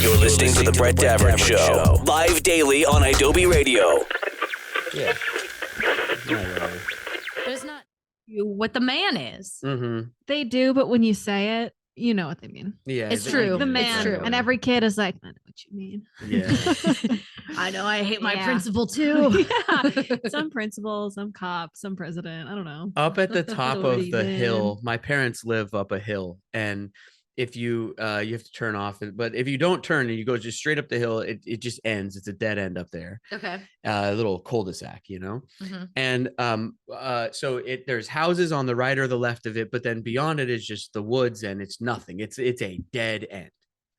You're listening to The Brett Davern Show, live daily on Adobe Radio. Yeah. There's not what the man is. Mm-hmm. They do, but when you say it, you know what they mean. Yeah, It's true. The man, It's true. and every kid is like, I know what you mean. Yeah. I know. I hate my Yeah. principal too. Yeah. Some principal, some cop, some president. I don't know. Up at the top of the Authority hill, my parents live up a hill, and if you you have to turn off, but if you don't turn and you go just straight up the hill, it just ends. It's a dead end up there. Okay. A little cul-de-sac, you know. Mhm. And so there's houses on the right or the left of it, but then beyond it is just the woods, and it's nothing. It's a dead end.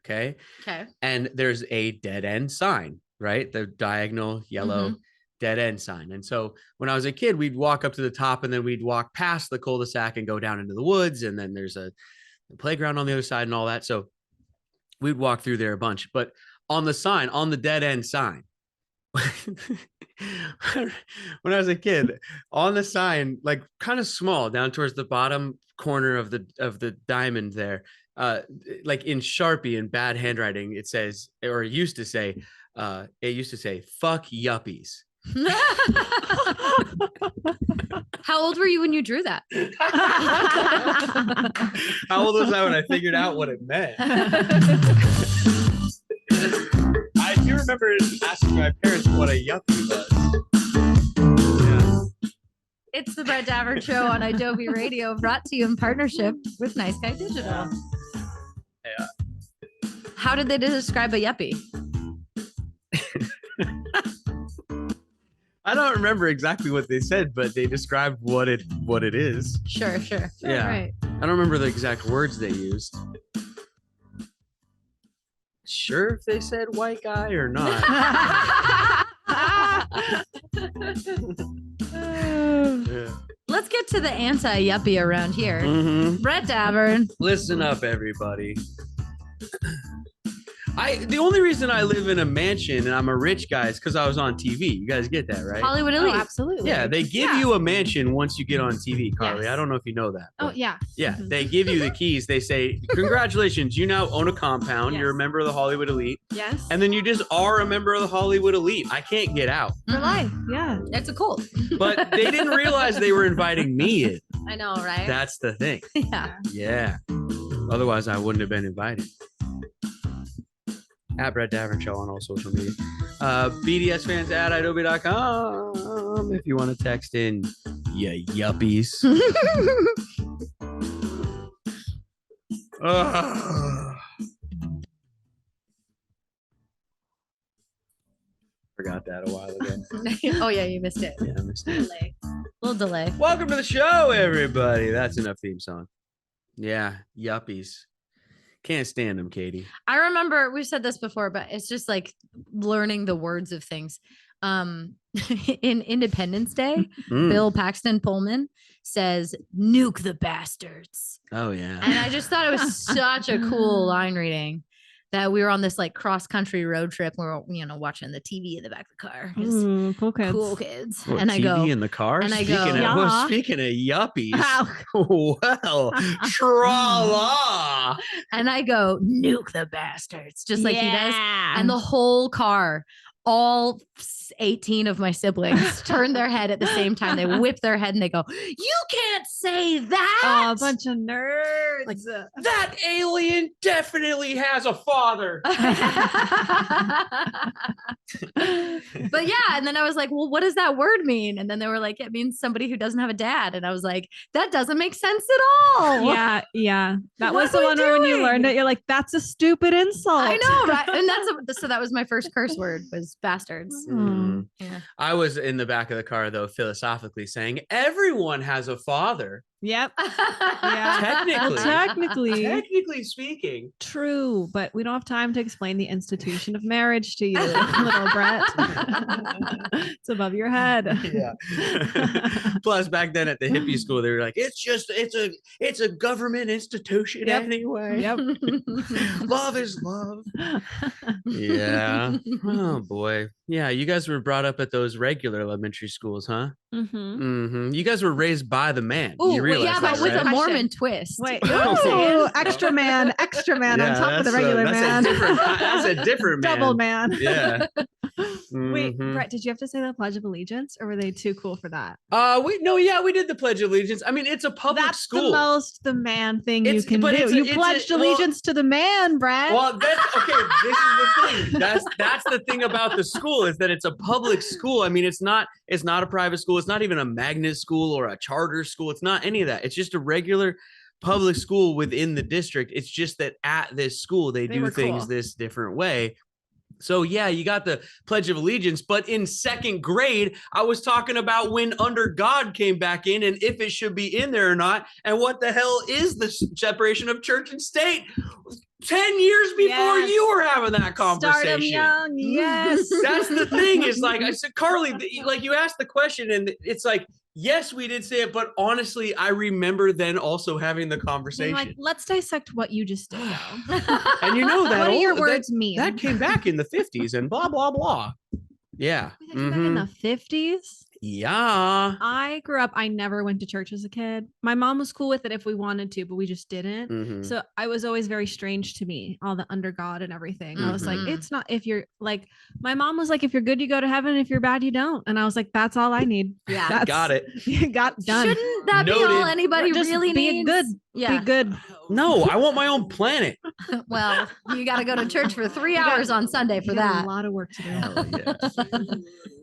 Okay. Okay. And there's a dead end sign, right? The diagonal yellow dead end sign. And so when I was a kid, we'd walk up to the top, and then we'd walk past the cul-de-sac and go down into the woods, and then there's a playground on the other side and all that. So we'd walk through there a bunch. But on the sign, on the dead end sign, when I was a kid, on the sign, like kind of small down towards the bottom corner of the diamond there, like in Sharpie in bad handwriting, it says, or it used to say, fuck yuppies. How old were you when you drew that? How old was I when I figured out what it meant? I do remember asking my parents what a yuppie was. Yeah. It's the Brett Davern Show on Adobe Radio, brought to you in partnership with Nice Guy Digital. Yeah. How did they describe a yuppie? I don't remember exactly what they said, but they described what it is. Sure. Yeah. Right. I don't remember the exact words they used. Sure if they said white guy or not. Yeah. Let's get to the anti-yuppie around here. Mm-hmm. Brett Davern. Listen up, everybody. The only reason I live in a mansion and I'm a rich guy is because I was on TV. You guys get that, right? Hollywood Elite. Oh, absolutely. Yeah, they give you a mansion once you get on TV, Carly. Yes. I don't know if you know that. Oh, but yeah. Yeah, Mhm. they give you the keys. They say, congratulations, you now own a compound. Yes. You're a member of the Hollywood Elite. Yes. And then you just are a member of the Hollywood Elite. I can't get out. For life. Yeah. It's a cult. But they didn't realize they were inviting me in. I know, right? That's the thing. Yeah. Yeah. Otherwise, I wouldn't have been invited. At Brett Davern Show on all social media. BDSfans at Adobe.com if you want to text in, you yuppies. Forgot that a while ago. Oh, yeah, you missed it. Yeah, I missed it. Delay. Little delay. Welcome to the show, everybody. That's enough theme song. Yeah, yuppies. Can't stand them, Katie. I remember we've said this before, but it's just like learning the words of things. In Independence Day, Mm. Bill Paxton Pullman says, "Nuke the bastards." Oh, yeah. And I just thought it was such a cool line reading that we were on this like cross country road trip. We were, watching the TV in the back of the car. Just Ooh, cool kids. cool kids. What, and I TV go, in the car? and I go, Speaking of yuppies, Wow. well, tra-la. and I go, "Nuke the bastards," just like he does. Yeah. And the whole car, all 18 of my siblings turn their head at the same time. They whip their head and they go, "You can't say that." Oh, a bunch of nerds. Like, That alien definitely has a father. But yeah, and then I was like, "Well, what does that word mean?" And then they were like, "It means somebody who doesn't have a dad." And I was like, "That doesn't make sense at all." Yeah. That What was the am I one where when you doing? learned it, you're like, that's a stupid insult. I know, right? And so that was my first curse word, was bastards. Mm. Yeah. I was in the back of the car, though, philosophically saying, everyone has a father. Yep. Yeah. Technically. Technically speaking. true, but we don't have time to explain the institution of marriage to you, little Brett. It's above your head. Yeah. Plus, back then at the hippie school, they were like, it's a government institution Yep. anyway. Yep. Love is love. Yeah. Oh boy. Yeah. You guys were brought up at those regular elementary schools, huh? Mm-hmm. Mm-hmm. You guys were raised by the man. Ooh, You realize yeah, that, but with right? a Mormon twist. Wait, you know what I'm saying? Extra man on top of the regular man. That's a different man. Double man. Yeah. Wait, Mhm. Brett, did you have to say the Pledge of Allegiance, or were they too cool for that? We did the Pledge of Allegiance. I mean, it's a public That's school. the most the man thing you It's- can but do. it's a- You it's a- pledged well- allegiance to the man, Brett. Well, that's okay. This is the thing. That's the thing about the school is that it's a public school. I mean, it's not a private school. It's not even a magnet school or a charter school. It's not any of that. It's just a regular public school within the district. It's just that at this school they do were things cool. this different way. So yeah, you got the Pledge of Allegiance, but in second grade, I was talking about when Under God came back in and if it should be in there or not, and what the hell is the separation of church and state? 10 years before Yes. you were having that conversation. Start 'em young, yes. That's the thing. Is like I said, Carly, like you asked the question, and it's like, yes, we did say it, but honestly, I remember then also having the Being conversation. like, let's dissect what you just did. Though. And you know that what do your old- words mean? that came back in the 50s and blah blah blah. Yeah. That came back in the 50s. Yeah. I grew up, I never went to church as a kid. My mom was cool with it if we wanted to, but we just didn't. Mhm. So I was always very strange to me, all the under God and everything. I was like, Mhm. it's not if you're like, my mom was like, if you're good, you go to heaven. If you're bad, you don't. And I was like, that's all I need. Yeah. That's, Got it. You got done. Shouldn't that be Noted. all anybody Just really be needs? good. Yeah. Be good. No, I want my own planet. Well, you got to go to church for 3 got- hours on Sunday for You got that. a lot of work to do. Hell yeah.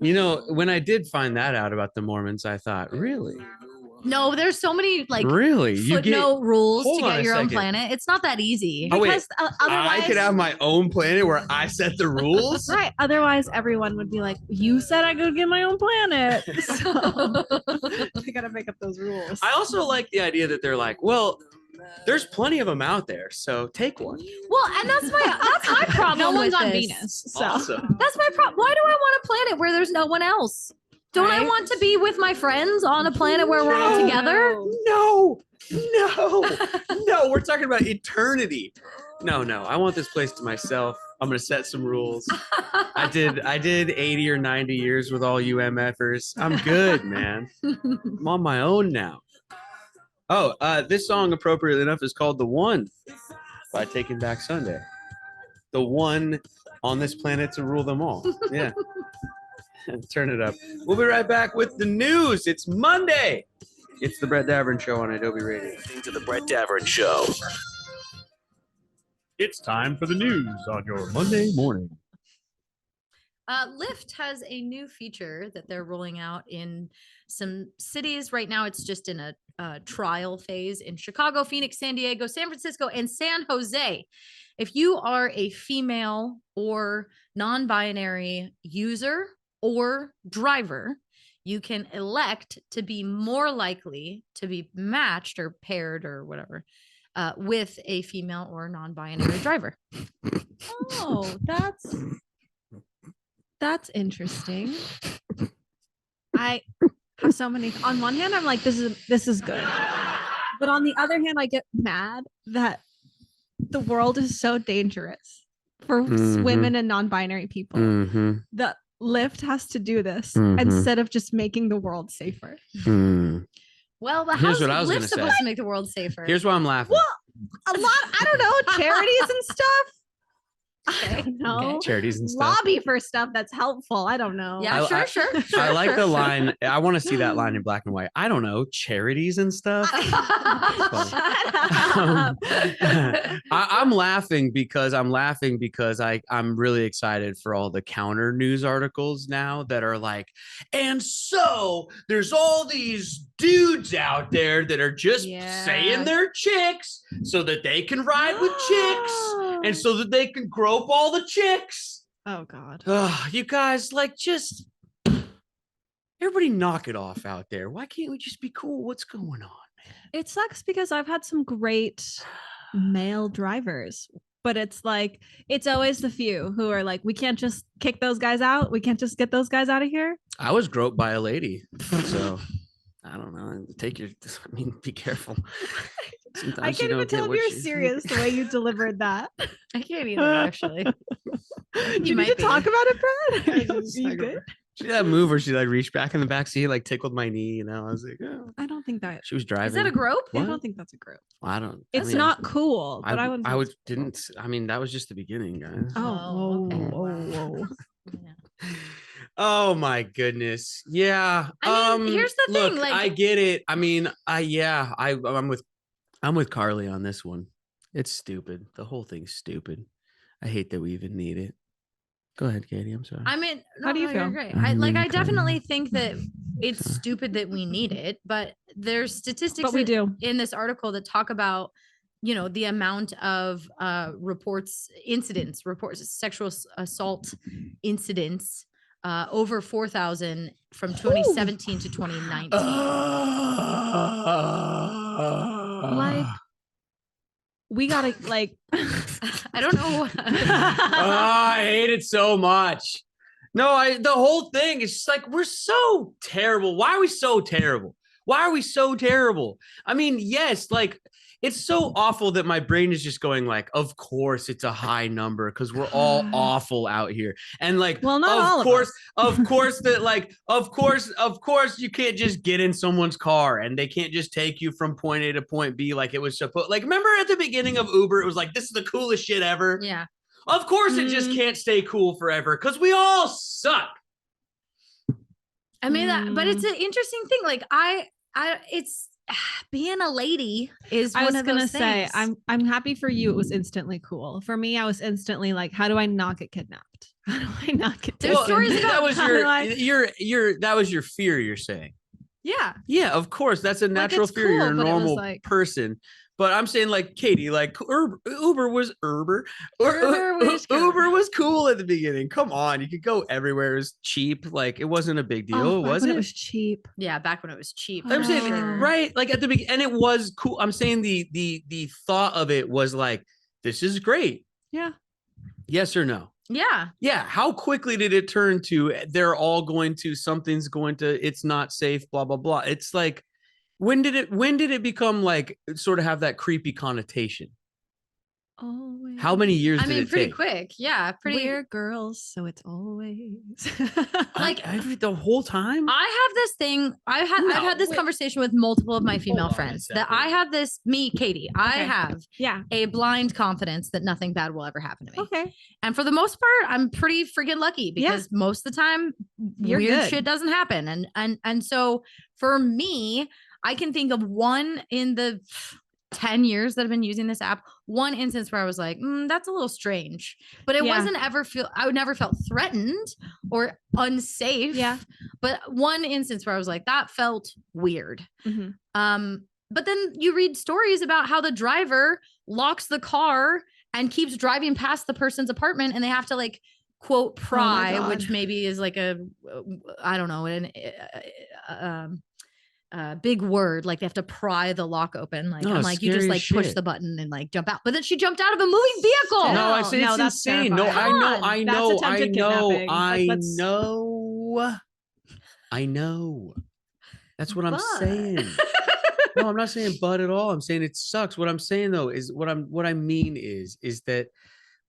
You know, when I did find that out about the Mormons, I thought, really? No, there's so many like Really? You get footnote rules Hold to on get a your own second. planet. It's not that easy. Oh, wait. Because otherwise, I could have my own planet where I set the rules? right. Otherwise, everyone would be like, "You said I could get my own planet." So they gotta make up those rules. I also like the idea that they're like, well, there's plenty of them out there, so take one. Well, and that's my problem. no one's with on this. Venus. So Awesome. That's my problem. Why do I want a planet where there's no one else? Don't I Right? want to be with my friends on a planet where we're all No. together? No, no, we're talking about eternity. No, I want this place to myself. I'm gonna set some rules. I did 80 or 90 years with all you MFers. I'm good, man. I'm on my own now. Oh, this song, appropriately enough, is called "The One" by Taking Back Sunday. The one on this planet to rule them all. Yeah. Turn it up. We'll be right back with the news. It's Monday. It's the Brett Davern Show on Adobe Radio. Listening to the Brett Davern Show. It's time for the news on your Monday morning. Lyft has a new feature that they're rolling out in some cities. Right now, it's just in a trial phase in Chicago, Phoenix, San Diego, San Francisco, and San Jose. If you are a female or non-binary user or driver, you can elect to be more likely to be matched or paired or whatever with a female or non-binary driver. oh, that's interesting. I have so many. On one hand, I'm like, this is good, but on the other hand, I get mad that the world is so dangerous for women and non-binary people. Mm-hmm. The Lyft has to do this Mhm. instead of just making the world safer. Well, but Here's how's what I was Lyft gonna say. supposed to make the world safer? Here's why I'm laughing. Well, a lot. I don't know, charities and stuff. I don't know. Charities and stuff. Lobby for stuff that's helpful. I don't know. Yeah, I- sure. I like sure, the sure. line. I want to see that line in black and white. I don't know, charities and stuff. Shut up. I'm laughing because I'm really excited for all the counter news articles now that are like, and so there's all these dudes out there that are just Yeah. saying they're chicks so that they can ride with chicks and so that they can grope all the chicks. Oh God. Ugh, you guys, like, just everybody knock it off out there. Why can't we just be cool? What's going on? It sucks because I've had some great male drivers, but it's like it's always the few who are like, we can't just kick those guys out. We can't just get those guys out of here. I was groped by a lady, so I don't know. Be careful. Sometimes I you can't don't even get tell if what you're you- serious the way you delivered that. I can't either, actually. You might need to be. talk about it, Brad? I just- You I- good? See that move where she like reached back in the back seat, like tickled my knee, I was like, oh. I don't think that. She was driving. Is that a grope? I don't think that's a grope. I don't. It's not cool, but I wouldn't. I would didn't. I mean, that was just the beginning, guys. Oh, okay. whoa. Yeah. Oh my goodness. Yeah. I mean, here's the thing. Look, Like, I get it. I mean, I'm with Carly on this one. It's stupid. The whole thing's stupid. I hate that we even need it. Go ahead, Katie. I'm sorry. I mean, How do you feel? Great. I definitely think that it's stupid that we need it, but there's statistics But we do. in this article that talk about, the amount of reports, sexual assault incidents, over 4,000 from 2017 to 2019. Like, we gotta like. I don't know. I hate it so much. No, the whole thing is just like, we're so terrible. Why are we so terrible? Why are we so terrible? I mean, yes, like, it's so awful that my brain is just going like, of course it's a high number because we're all awful out here. And like, well, not all of course, of us. of course that like, of course you can't just get in someone's car and they can't just take you from point A to point B like it was supposed. Like, remember at the beginning of Uber, it was like, this is the coolest shit ever. Yeah. Of course it just can't stay cool forever because we all suck. I mean, but it's an interesting thing. Like, it's being a lady is I one was of gonna those say, things. I'm happy for you. It was instantly cool. For me, I was instantly like, how do I not get kidnapped? How do I not get There's taken? stories about that was how do I- that was your fear, you're saying. Yeah. Yeah, of course. That's a natural it's fear. You're a cool, but it was normal like- person. But I'm saying, like, Katie, like, Uber was Uber was cool. Uber was cool at the beginning. Come on, you could go everywhere. It was cheap. Like, it wasn't a big deal. Oh, It back wasn't. when it was cheap. Yeah. Back when it was cheap. I'm for saying, sure. right? Like at the beginning, and it was cool. I'm saying the thought of it was like, this is great. Yeah. Yes or no? Yeah. Yeah. How quickly did it turn to they're all going to, something's going to, it's not safe, blah, blah, blah. It's like, when did it become like sort of have that creepy connotation? Always. How many years I did mean, it pretty take? quick. Yeah. Pretty. We're girls, so it's always Like, The whole time? I have this thing. I've had this wait. conversation with multiple of my female on a friends that second. I have this, Katie, I Okay. have yeah. a blind confidence that nothing bad will ever happen to me. Okay. And for the most part, I'm pretty freaking lucky because most of the time You're weird good. shit doesn't happen. And so for me, I can think of one in the 10 years that I've been using this app, one instance where I was like, that's a little strange, but it Yeah. wasn't ever I would never felt threatened or unsafe. Yeah. But one instance where I was like, that felt weird. Mhm. But then you read stories about how the driver locks the car and keeps driving past the person's apartment and they have to like quote pry, God. which maybe is like I don't know, big word. Like they have to pry the lock open. Like, No, I'm like, you just scary like push shit. the button and like jump out. But then she jumped out of a moving vehicle. No, I say No, it's that's insane. No, terrifying. I That's know, attempted kidnapping. Like, that's- I know. That's what I'm But- saying. No, I'm not saying but at all. I'm saying it sucks. What I'm saying though is what I mean is that,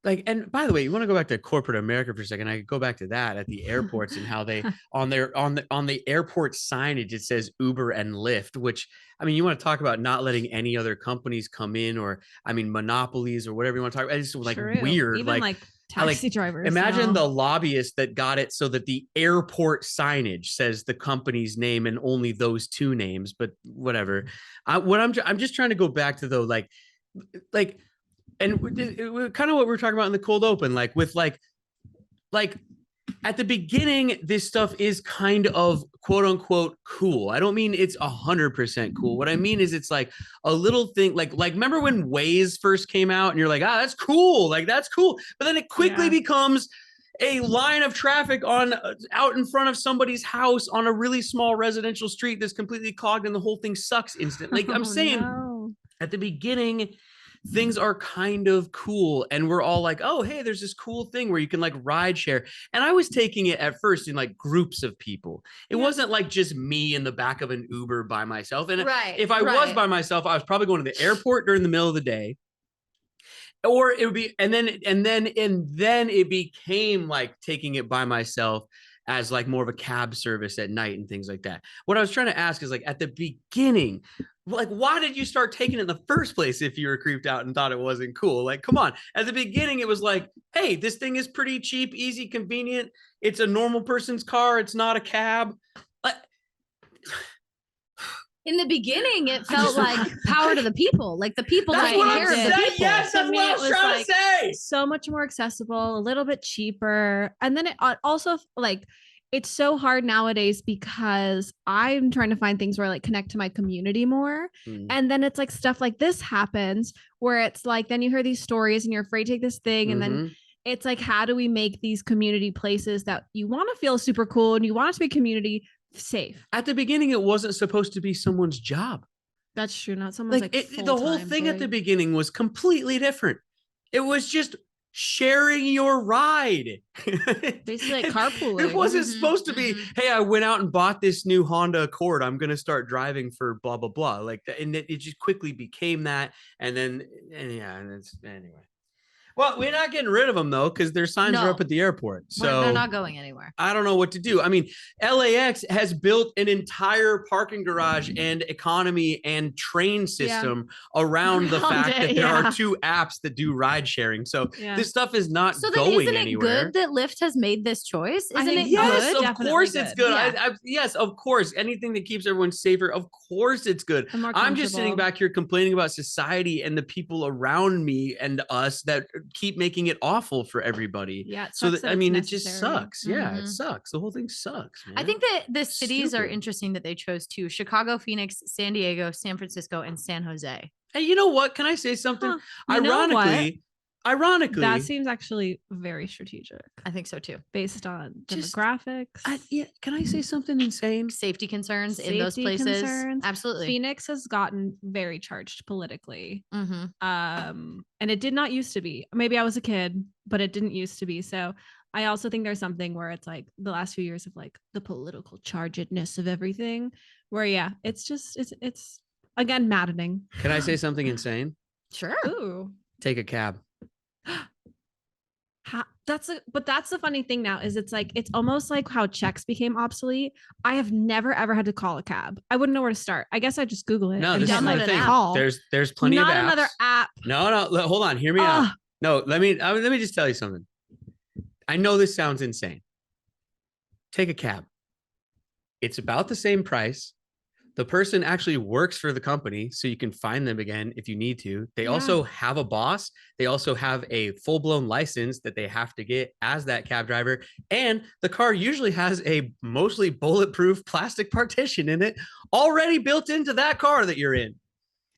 like, and by the way, you want to go back to corporate America for a second? I could go back to that at the airports and how they on the airport signage it says Uber and Lyft, which, I mean, you want to talk about not letting any other companies come in, or I mean monopolies or whatever you want to talk about. It's just like True. weird. Even like taxi drivers. Imagine now. the lobbyist that got it so that the airport signage says the company's name and only those two names, but whatever. I'm just trying to go back to though, like, and kind of what we're talking about in the cold open, like with like at the beginning, this stuff is kind of quote unquote cool. I don't mean it's 100% cool. What I mean is it's like a little thing, like remember when Waze first came out and you're like, that's cool. Like, that's cool. But then it quickly becomes a line of traffic out in front of somebody's house on a really small residential street that's completely clogged and the whole thing sucks instantly. Like I'm saying, no. at the beginning, things are kind of cool and we're all like, oh, hey, there's this cool thing where you can like ride share. And I was taking it at first in like groups of people. It wasn't like just me in the back of an Uber by myself. And if I was by myself, I was probably going to the airport during the middle of the day. Or it would be, and then it became like taking it by myself as like more of a cab service at night and things like that. What I was trying to ask is like at the beginning, like why did you start taking it in the first place if you were creeped out and thought it wasn't cool? Like, come on. At the beginning, it was like, hey, this thing is pretty cheap, easy, convenient. It's a normal person's car. It's not a cab. In the beginning, it felt like power to the people, like the people taking care of the people. Yes, that's what I was trying to say. So much more accessible, a little bit cheaper. And then it also like, it's so hard nowadays because I'm trying to find things where I like connect to my community more. And then it's like stuff like this happens where it's like, then you hear these stories and you're afraid to take this thing. And then it's like, how do we make these community places that you want to feel super cool and you want it to be community safe? At the beginning, it wasn't supposed to be someone's job. That's true. Not someone's like the whole thing at the beginning was completely different. It was just sharing your ride. Basically like carpooling. It wasn't supposed to be, hey, I went out and bought this new Honda Accord. I'm going to start driving for blah, blah, blah. Like, and it just quickly became that. And then, and it's anyway. Well, we're not getting rid of them though, because their signs are up at the airport. So they're not going anywhere. I don't know what to do. I mean, LAX has built an entire parking garage and economy and train system around the fact that there are 2 apps that do ride sharing. So this stuff is not going isn't anywhere. It good that Lyft has made this choice? Isn't it yes, good? Of course it's good. Yes, of course. Anything that keeps everyone safer, of course it's good. I'm just sitting back here complaining about society and the people around me and us that keep making it awful for everybody. So that, I mean, it just sucks. Yeah, it sucks. The whole thing sucks, man. I think that the cities are interesting that they chose 2: Chicago, Phoenix, San Diego, San Francisco, and San Jose. Hey, you know what? Can I say something? Ironically, that seems actually very strategic. I think so too. Based on demographics. Can I say something insane? Safety concerns in those places. Absolutely. Phoenix has gotten very charged politically. And it did not used to be. Maybe I was a kid, but it didn't used to be. So I also think there's something where it's like the last few years of like the political chargedness of everything, where it's again maddening. Can I say something insane? Sure. Ooh. Take a cab. That's the funny thing now is it's almost like how checks became obsolete. I have never ever had to call a cab. I wouldn't know where to start. I guess I just Google it. No, this is the thing. There's plenty of apps. Not another app. No, hold on. Hear me out. No, let me just tell you something. I know this sounds insane. Take a cab. It's about the same price. The person actually works for the company, so you can find them again if you need to. They also have a boss. They also have a full-blown license that they have to get as that cab driver. And the car usually has a mostly bulletproof plastic partition in it already built into that car that you're in.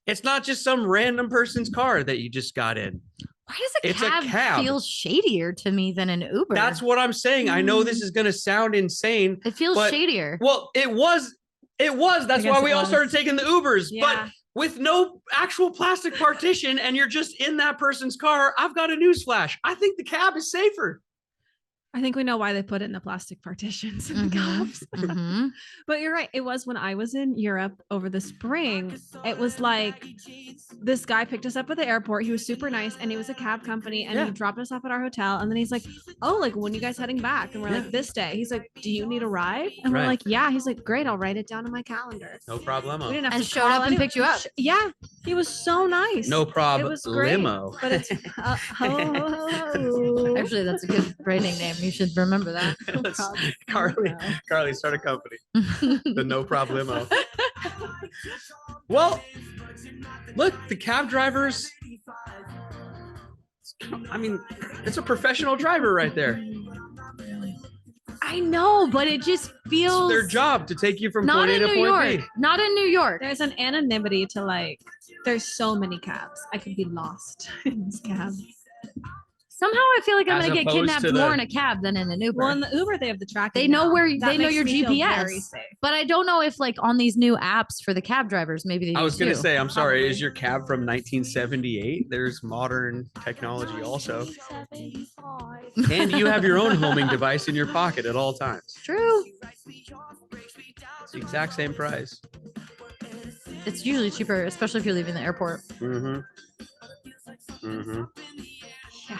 It's not just some random person's car that you just got in. Why does a cab feel shadier to me than an Uber? That's what I'm saying. I know this is going to sound insane. It feels shadier. Well, it was. That's why we all started taking the Ubers. But with no actual plastic partition and you're just in that person's car, I've got a newsflash. I think the cab is safer. I think we know why they put it in the plastic partitions in the cabs. But you're right. It was when I was in Europe over the spring. It was like this guy picked us up at the airport. He was super nice and he was a cab company and he dropped us off at our hotel. And then he's like, oh, like when you guys heading back? And we're like, this day. He's like, do you need a ride? And we're like, yeah. He's like, great. I'll write it down in my calendar. No problem. We didn't have to showed up and picked you up. Yeah. He was so nice. No problem. It was great. Limo. But it's actually, that's a good writing name. You should remember that. Carly, start a company. The No Problemo. Well, look, the cab drivers. I mean, it's a professional driver right there. I know, but it just feels it's their job to take you from point A to point B. Not in New York. There's an anonymity to like. There's so many cabs. I could be lost in this cab. Somehow I feel like I'm going to get kidnapped more in a cab than in an Uber. Well, in the Uber, they have the tracking. They know they know your GPS. But I don't know if like on these new apps for the cab drivers, maybe they do. I was going to say, I'm sorry. Is your cab from 1978? There's modern technology also. And you have your own homing device in your pocket at all times. True. It's the exact same price. It's usually cheaper, especially if you're leaving the airport. Yeah.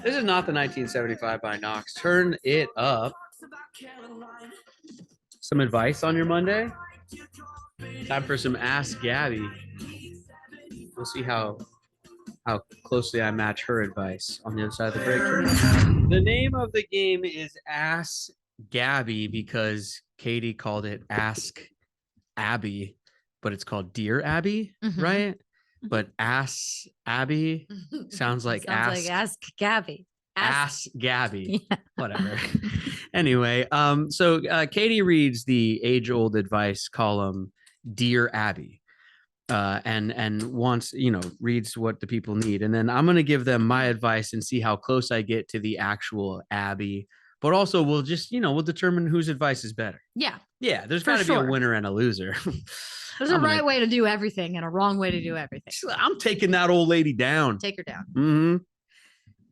This is not the 1975 by Knox. Turn it up. Some advice on your Monday? Time for some Ask Gabby. We'll see how closely I match her advice on the other side of the break. The name of the game is Ass Gabby because Katie called it Ask Abby, but it's called Dear Abby, right? But Ass Abby sounds like Ask Gabby. Ass Gabby. Yeah. Whatever. Anyway, so Katie reads the age-old advice column, Dear Abby. And wants, reads what the people need. And then I'm going to give them my advice and see how close I get to the actual Abby. But also we'll just, we'll determine whose advice is better. Yeah. Yeah. There's got to be a winner and a loser. There's a right way to do everything and a wrong way to do everything. I'm taking that old lady down. Take her down. Mm-hmm.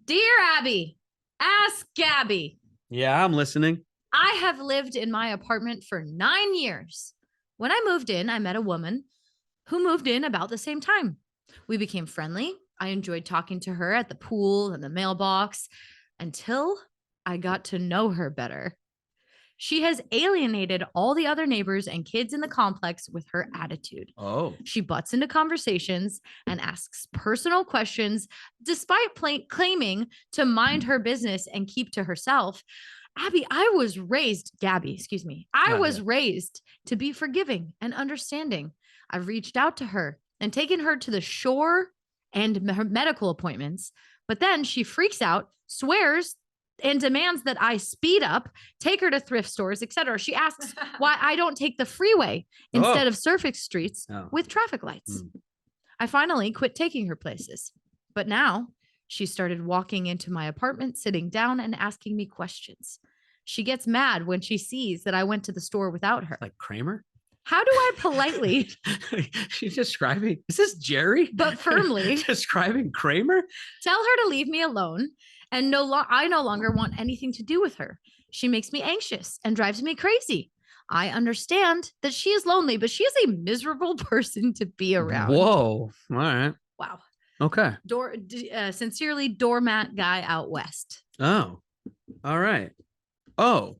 Dear Abby, Ask Gabby. Yeah, I'm listening. I have lived in my apartment for 9 years. When I moved in, I met a woman who moved in about the same time. We became friendly. I enjoyed talking to her at the pool and the mailbox until I got to know her better. She has alienated all the other neighbors and kids in the complex with her attitude. Oh. She butts into conversations and asks personal questions despite claiming to mind her business and keep to herself. Gabby, I was raised to be forgiving and understanding. I've reached out to her and taken her to the shore and her medical appointments, but then she freaks out, swears, and demands that I speed up, take her to thrift stores, etc. She asks why I don't take the freeway instead of surface streets with traffic lights. I finally quit taking her places, but now she started walking into my apartment, sitting down and asking me questions. She gets mad when she sees that I went to the store without her. Like Kramer? How do I politely? She's describing. Is this Jerry? But firmly describing Kramer. Tell her to leave me alone, and I no longer want anything to do with her. She makes me anxious and drives me crazy. I understand that she is lonely, but she is a miserable person to be around. Whoa! All right. Wow. Okay. Sincerely, doormat guy out west. Oh. All right. Oh.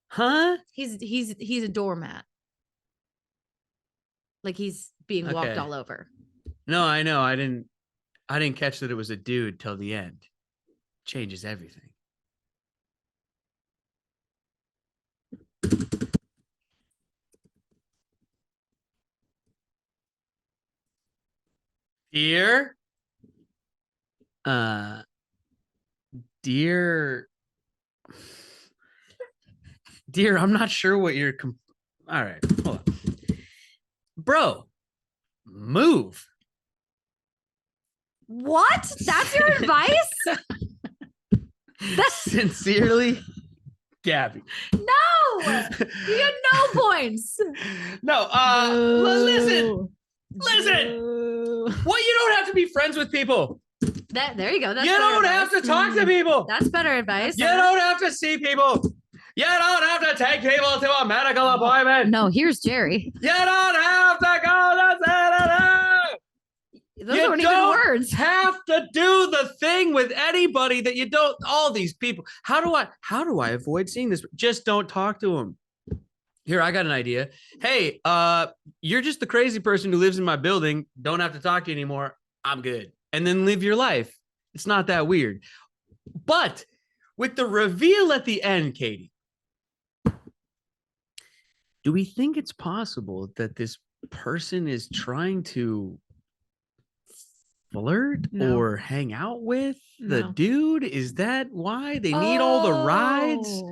Huh? He's a doormat. Like he's being walked all over. No, I know. I didn't catch that it was a dude till the end. Changes everything. Dear, I'm not sure what you're. All right, hold on. Bro, move. What? That's your advice? That's sincerely, Gabby. No, you get no points. No, listen. Well, you don't have to be friends with people. There you go. That's you don't have to talk to people. That's better advice. You don't have to see people. You don't have to take people to a medical appointment. No, here's Jerry. You don't have to go to Those aren't even words. You don't have to do the thing with anybody that you don't. All these people. How do I avoid seeing this? Just don't talk to them. Here, I got an idea. Hey, you're just the crazy person who lives in my building. Don't have to talk to you anymore. I'm good. And then live your life. It's not that weird. But with the reveal at the end, Katie, do we think it's possible that this person is trying to flirt or hang out with the dude? Is that why they need all the rides?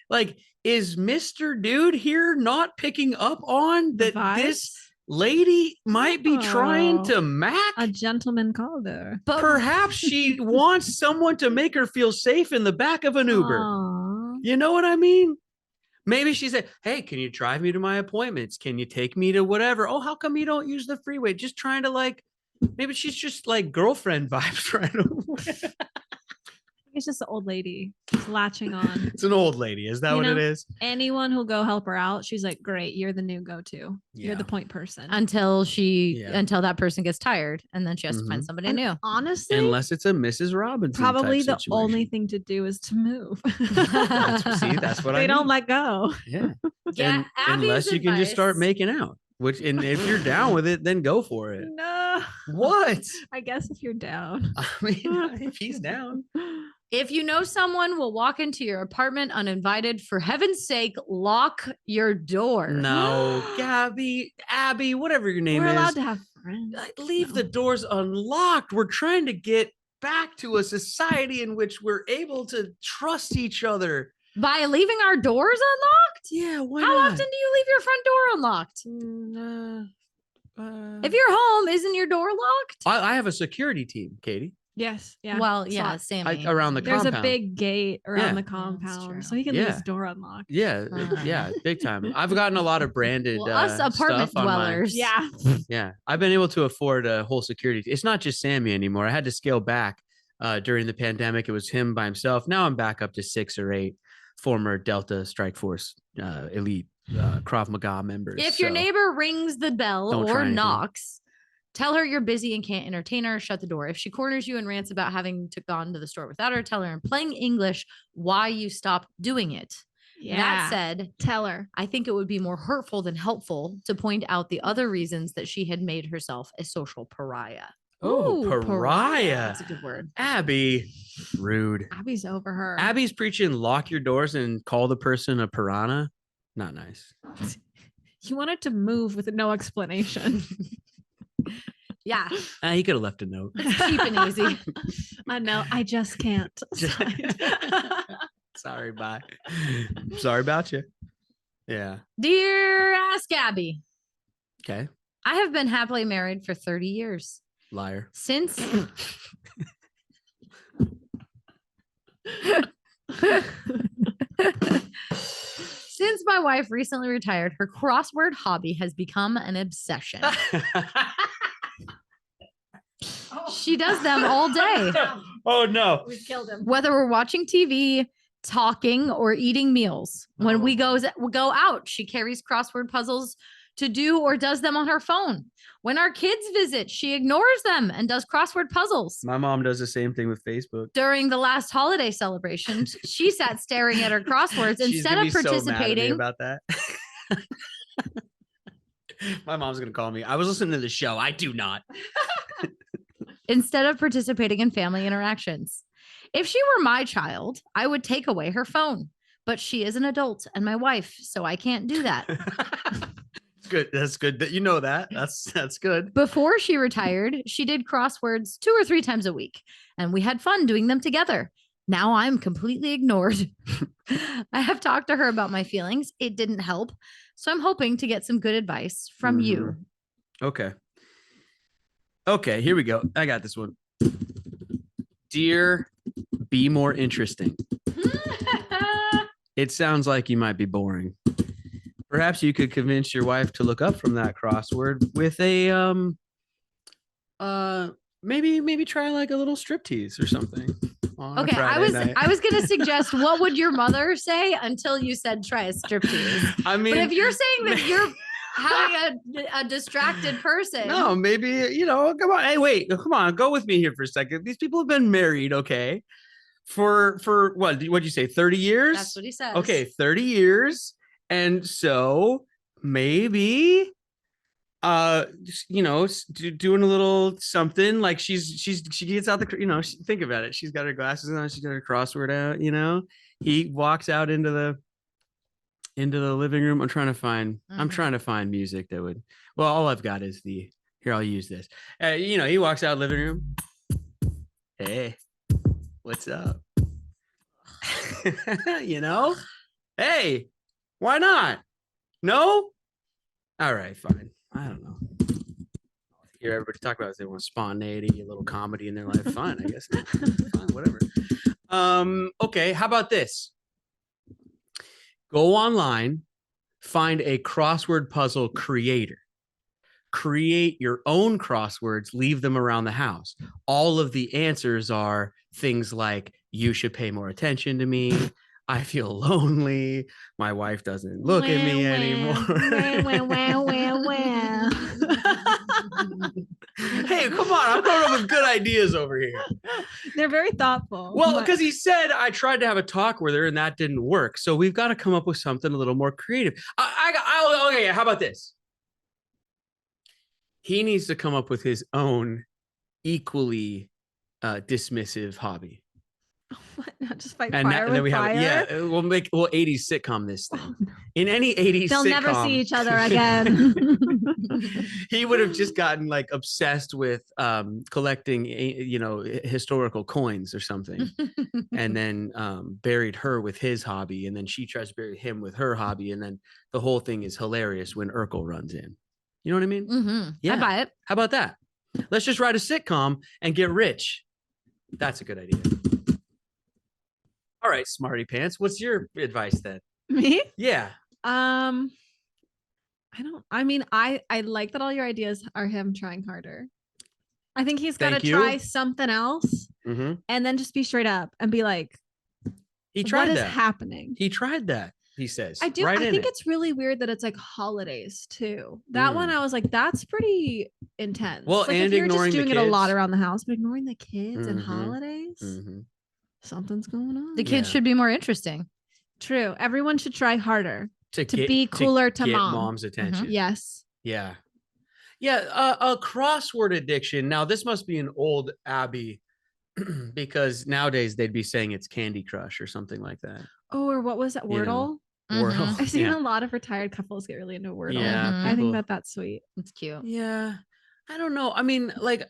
Like, is Mr. Dude here not picking up on that this lady might be trying to mac? A gentleman called her. But perhaps she wants someone to make her feel safe in the back of an Uber. Aww. You know what I mean? Maybe she said, hey, can you drive me to my appointments? Can you take me to whatever? Oh, how come you don't use the freeway? Just trying to maybe she's just like girlfriend vibes right away. it's just an old lady just latching on. It's an old lady. Is that You what it know, is? Anyone who'll go help her out, she's like, great, you're the new go-to. You're the Yeah. point person. Until Yeah. until that person gets tired, and then she has to find somebody And new. honestly, Unless it's a Mrs. Robinson probably type the situation. only thing to do is to move. That's what I they mean. don't let go. Yeah. Yeah, And unless you can just start advice- making out, and if you're down with it, then go for it. No. What? I guess if you're down. I mean, if he's down. If you know someone will walk into your apartment uninvited, for heaven's sake, lock your door. No, Gabby, Abby, whatever your name We're is. allowed to have friends. Leave No. the doors unlocked. We're trying to get back to a society in which we're able to trust each other. By leaving our doors unlocked? Yeah, why How not? often do you leave your front door unlocked? If you're home, isn't your door locked? I have a security team, Katie, Yes. Yeah. Well, yeah, Slot. Sammy. around the There's compound. a big gate around Yeah. the that's compound, true. so he can leave Yeah. his door unlocked. Yeah, Uh. yeah, big time. I've gotten a lot of branded Well, us apartment stuff on my- dwellers. Yeah. Yeah, I've been able to afford a whole security. It's not just Sammy anymore. I had to scale back during the pandemic. It was him by himself. Now I'm back up to 6 or 8 former Delta Strike Force elite Krav Maga members. If your So, neighbor rings the bell Don't try or anything. knocks, tell her you're busy and can't entertain her. Shut the door. If she corners you and rants about having to gone to the store without her, tell her in plain English why you stopped doing it. That said, tell her. I think it would be more hurtful than helpful to point out the other reasons that she had made herself a social pariah. oh, Ooh, pariah. That's a good word. Abby, rude. Abby's over her. Abby's preaching lock your doors and call the person a piranha. Not nice. You wanted to move with no explanation. Yeah, He could have left a note. it's cheap and easy. I know. I just can't. Sorry, bye. Sorry about you. Yeah. Dear Ass Gabby, Okay. I have been happily married for 30 years. Liar. Since Since my wife recently retired, her crossword hobby has become an obsession. She does them all day. Oh no. We killed him. Whether we're watching TV, talking, or eating meals. When we go out, she carries crossword puzzles to do or does them on her phone. When our kids visit, she ignores them and does crossword puzzles. My mom does the same thing with Facebook. During the last holiday celebration, she sat staring at her crosswords She's instead gonna of be so mad at me participating. about that. My mom's gonna call me. I was listening to the show. I do not. Instead of participating in family interactions. If she were my child, I would take away her phone, but she is an adult and my wife, so I can't do that. It's good. That's good that you know that. That's good. Before she retired, she did crosswords 2 or 3 times a week, and we had fun doing them together. Now I'm completely ignored. I have talked to her about my feelings. It didn't help. So I'm hoping to get some good advice from you. Okay. Okay, here we go. I got this one. Dear, be more interesting. It sounds like you might be boring. Perhaps you could convince your wife to look up from that crossword with a maybe try like a little striptease or something. On a Okay, Friday night. I was gonna suggest what would your mother say until you said try a striptease. I mean, But if you're saying that you're having a distracted person, no, maybe, come on. Hey, wait, come on. Go with me here for a second. These people have been married, okay? For what'd you say, 30 years? that's what he says. Okay, 30 years. And so maybe doing a little something like she gets out think about it. She's got her glasses on, she's got her crossword out, he walks out into the living room. I'm trying to find music that would, well, all I've got is here, I'll use this. He walks out of the living room. Hey, what's up? Hey, why not? No? All right, fine. I don't know. Hear everybody talk about it. They want spontaneity, a little comedy in their life. Fine, I guess. Fine, whatever. Okay, how about this? Go online, find a crossword puzzle creator. Create your own crosswords, leave them around the house. All of the answers are things like you should pay more attention to me. I feel lonely. My wife doesn't look at me anymore. Hey, come on. I'm coming up with good ideas over here. They're very thoughtful. Well, because he said I tried to have a talk with her and that didn't work. So we've got to come up with something a little more creative. Okay, how about this? He needs to come up with his own equally dismissive hobby. What? Not just fight And, fire and with then we fire? have we'll 80s sitcom this thing. In any 80s They'll sitcom, never see each other again. he would have just gotten like obsessed with collecting historical coins or something, and then buried her with his hobby, and then she tries to bury him with her hobby, and then the whole thing is hilarious when Urkel runs in. You know what I mean? Mm-hmm. Yeah. I buy it. How about that? Let's just write a sitcom and get rich. That's a good idea. All right, Smarty Pants. What's your advice then? Me? Yeah. I like that all your ideas are him trying harder. I think he's got to try something else and then just be straight up and be like, he tried what that. is happening? He tried that, he says. I do. Right I think it's really weird that it's like holidays too. That one, I was like, that's pretty intense. Well, like, and if you're ignoring just doing the it a lot kids. around the house, but ignoring the kids and holidays, something's going on. The kids should be more interesting. True. Everyone should try harder to get, be cooler to get mom. mom's attention. Yes. Yeah. Yeah. A crossword addiction. Now, this must be an old Abby because nowadays they'd be saying it's Candy Crush or something like that. Oh, or what was that? Wordle? Wordle. I've seen a lot of retired couples get really into Wordle. Yeah, I think that's sweet. It's cute. Yeah. I don't know. I mean, like,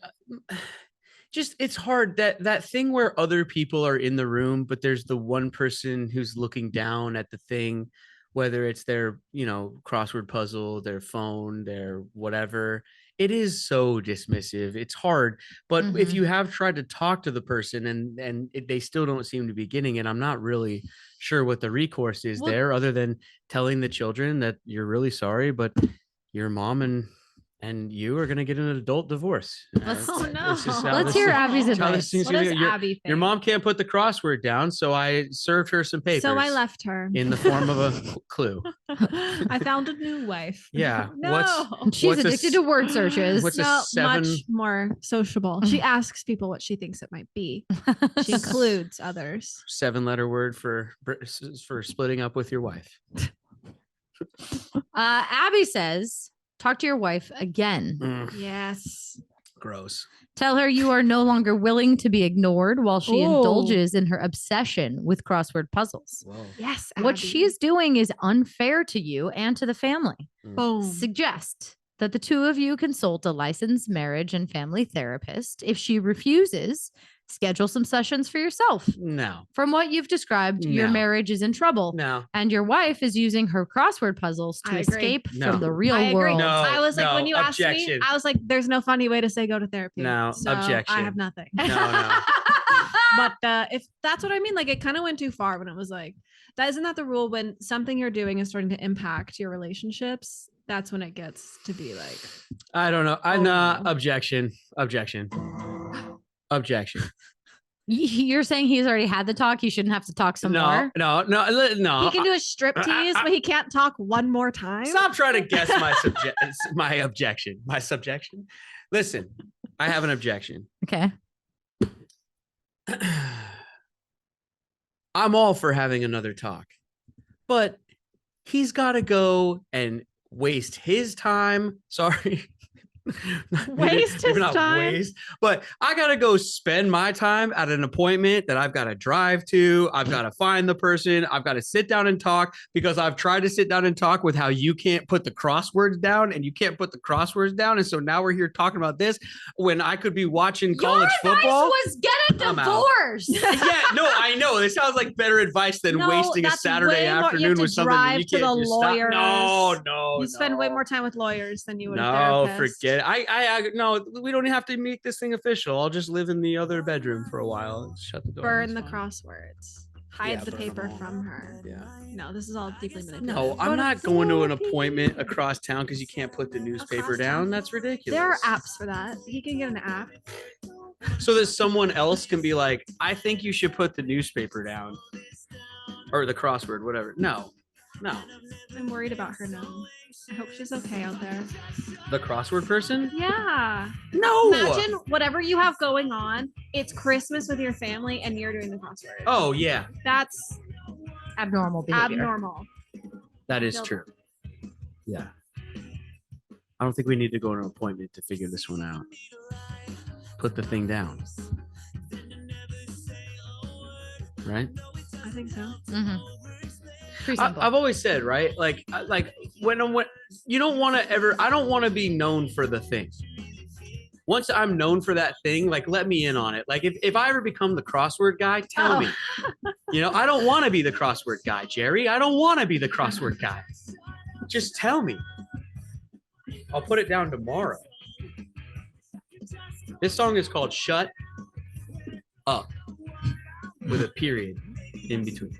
just it's hard that thing where other people are in the room, but there's the one person who's looking down at the thing, whether it's their, crossword puzzle, their phone, their whatever. It is so dismissive. It's hard. But if you have tried to talk to the person and they still don't seem to be getting it, I'm not really sure what the recourse is there other than telling the children that you're really sorry, but your mom and you are going to get an adult divorce. Let's hear Abby's advice. What does Abby think? Your mom can't put the crossword down, so I served her some papers. So I left her. In the form of a clue. I found a new wife. Yeah. No. She's addicted to word searches. What's much more sociable. She asks people what she thinks it might be. She includes others. 7-letter word for splitting up with your wife. Abby says, talk to your wife again. Yes. Gross. Tell her you are no longer willing to be ignored while she indulges in her obsession with crossword puzzles. Whoa. Yes. What Abby. she's doing is unfair to you and to the family. Boom. Suggest that the two of you consult a licensed marriage and family therapist. If she refuses, schedule some sessions for yourself. No. From what you've described, your marriage is in trouble. No. And your wife is using her crossword puzzles to escape from the real world. No, I was like, when you asked objection. me, I was like, there's no funny way to say go to therapy. No, so objection. I have nothing. No. But if that's what I mean, like it kind of went too far when it was like, isn't that the rule when something you're doing is starting to impact your relationships? That's when it gets to be like, I don't know. Objection. You're saying he's already had the talk. He shouldn't have to talk some more. No. He can do a strip tease, but he can't talk one more time. Stop trying to guess my objection. My subjection. Listen, I have an objection. Okay. I'm all for having another talk, but he's got to go and waste his time. Sorry. Waste his time. But I gotta go spend my time at an appointment that I've got to drive to. I've got to find the person. I've got to sit down and talk because I've tried to sit down and talk with how you can't put the crosswords down and you can't put the crosswords down. And so now we're here talking about this when I could be watching college football. Was get a divorce. Yeah, no, I know. It sounds like better advice than wasting a Saturday afternoon with something that you can't just stop. No. You spend way more time with lawyers than you would. No, forget it. I no, we don't have to make this thing official. I'll just live in the other bedroom for a while. Shut the door. Burn the crosswords. Hide the paper from her. Yeah. No, this is all deeply manipulative. No, I'm not going to an appointment across town because you can't put the newspaper down. That's ridiculous. There are apps for that. He can get an app. so that someone else can be like, I think you should put the newspaper down or the crossword, whatever. No. I'm worried about her now. I hope she's okay out there. The crossword person? Yeah. No. Imagine whatever you have going on. It's Christmas with your family and you're doing the crossword. Oh, yeah. That's Abnormal behavior. abnormal. That is true. Yeah. I don't think we need to go to an appointment to figure this one out. Put the thing down. Right? I think so. I've always said, right? Like when you don't want to ever, I don't want to be known for the thing. Once I'm known for that thing, like let me in on it. Like if I ever become the crossword guy, tell me. You know, I don't want to be the crossword guy, Jerry. I don't want to be the crossword guy. Just tell me. I'll put it down tomorrow. This song is called Shut Up with a period in between.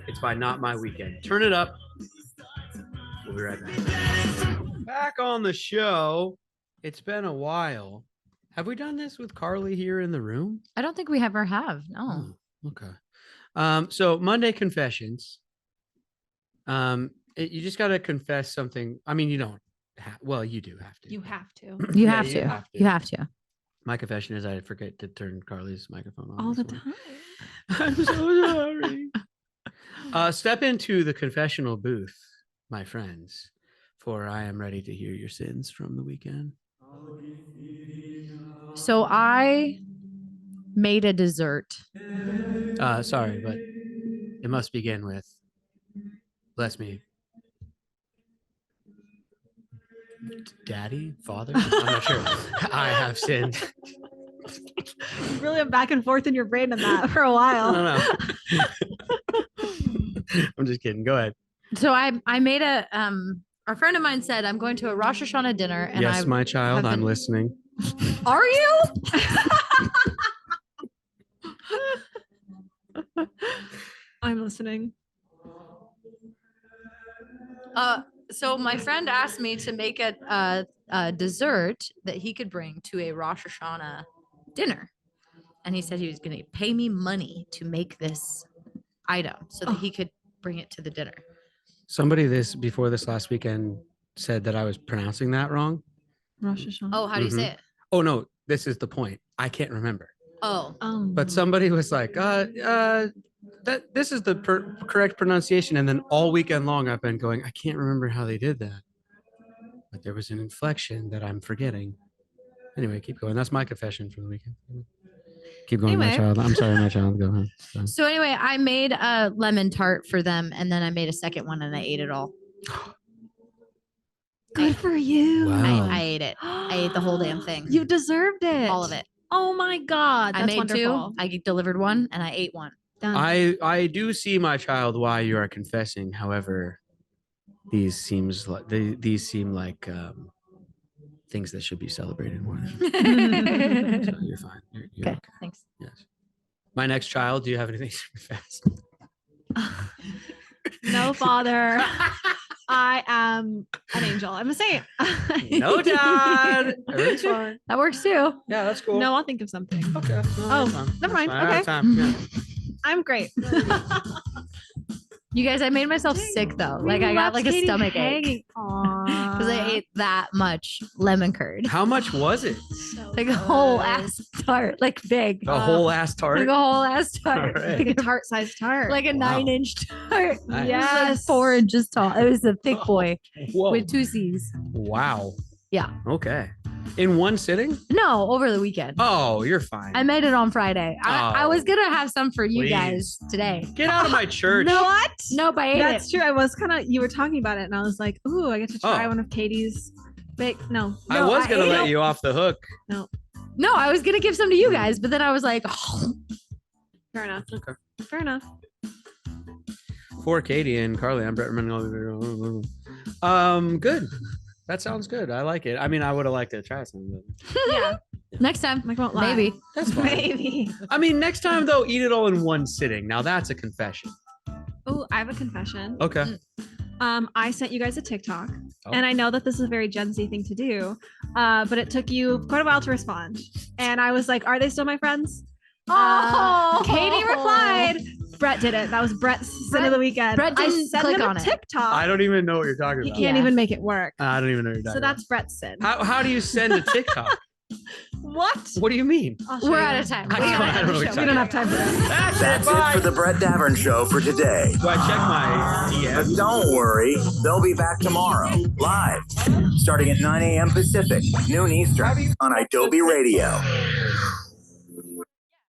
It's by Not My Weekend. Turn it up. We'll be right back. Back on the show. It's been a while. Have we done this with Carly here in the room? I don't think we ever have. No. Oh, okay. So Monday confessions. You just got to confess something. I mean, you don't have, well, you do have to. You have to. You have to. You have to. My confession is I forget to turn Carly's microphone on. All the time. I'm so sorry. Step into the confessional booth, my friends, for I am ready to hear your sins from the weekend. So I made a dessert. Sorry, but it must begin with, bless me. Daddy? Father? I'm not sure. I have sinned. You really went back and forth in your brain on that for a while. I don't know. I'm just kidding. Go ahead. So I made a friend of mine said I'm going to a Rosh Hashanah dinner. And yes, my child, I'm listening. Are you? I'm listening. So my friend asked me to make a dessert that he could bring to a Rosh Hashanah dinner. And he said he was going to pay me money to make this item so that he could bring it to the dinner. Somebody before this last weekend said that I was pronouncing that wrong. Rosh Hashanah. Oh, how do you say it? Oh, no, this is the point. I can't remember. Oh. But somebody was like, this is the correct pronunciation. And then all weekend long, I've been going, I can't remember how they did that. But there was an inflection that I'm forgetting. Anyway, keep going. That's my confession for the weekend. Keep going, my child. I'm sorry, my child. Go ahead. So anyway, I made a lemon tart for them, and then I made a second one, and I ate it all. Good for you. Wow. I ate it. I ate the whole damn thing. You deserved it. All of it. Oh my God. That's I made wonderful. 2. I delivered 1, and I ate 1. Done. I do see, my child, why you are confessing. However, these seem like things that should be celebrated more than. So you're fine. You're okay. Thanks. Yes. My next child, do you have anything to confess? No, Father. I am an angel. I'm a saint. No, Dad. Everything's fine. That works too. Yeah, that's cool. No, I'll think of something. Okay. No, never mind. I have Okay. time. Yeah. I'm great. You guys, I made myself sick though. Like I got like a stomach ache because I ate that much lemon curd. How much was it? Like a whole ass tart, like big. A whole ass tart? Like a whole ass tart. All right. Like a tart-sized tart. Like a 9-inch tart. Nice. Yes. It was like 4 inches tall. It was a thick boy Whoa. with 2 C's. Wow. Yeah. Okay. In one sitting? No, over the weekend. Oh, you're fine. I made it on Friday. I was Oh, gonna have some for you please. guys today. Get out of my church. No, What? Nope, I ate That's it. true. I was kind of, you were talking about it and I was like, ooh, I get to try Oh. one of Katie's bake. No. I was going to ate let it. you off the hook. No, I was gonna give some to you guys, but then I was like, oh. Fair enough. Okay. Fair enough. For Katie and Carly, I'm Brett Redmond. Good. That sounds good. I like it. I mean, I would have liked to try some. But Yeah. Next time, I won't lie. maybe. that's fine. Maybe. I mean, next time, though, eat it all in one sitting. Now, that's a confession. Oh, I have a confession. Okay. I sent you guys a TikTok, Oh. and I know that this is a very Gen Z thing to do, but it took you quite a while to respond. And I was like, "Are they still my friends?" Katie replied, "Brett did it. That was Brett's sin of the weekend." Brett I didn't sent click him on a it. TikTok. I don't even know what you're talking He about. can't Yeah. even make it work. I don't even know what you're talking So about. that's Brett's sin. How do you send a TikTok? What? What do you mean? I'll show We're you. out of time. I We're don't- I out don't of know the what show. you're We don't have time for that. That's it for the Brett Davern Show for today. Do I check my But DM? don't worry, they'll be back tomorrow, live, starting at 9 a.m. Pacific, noon Eastern, on Adobe Radio.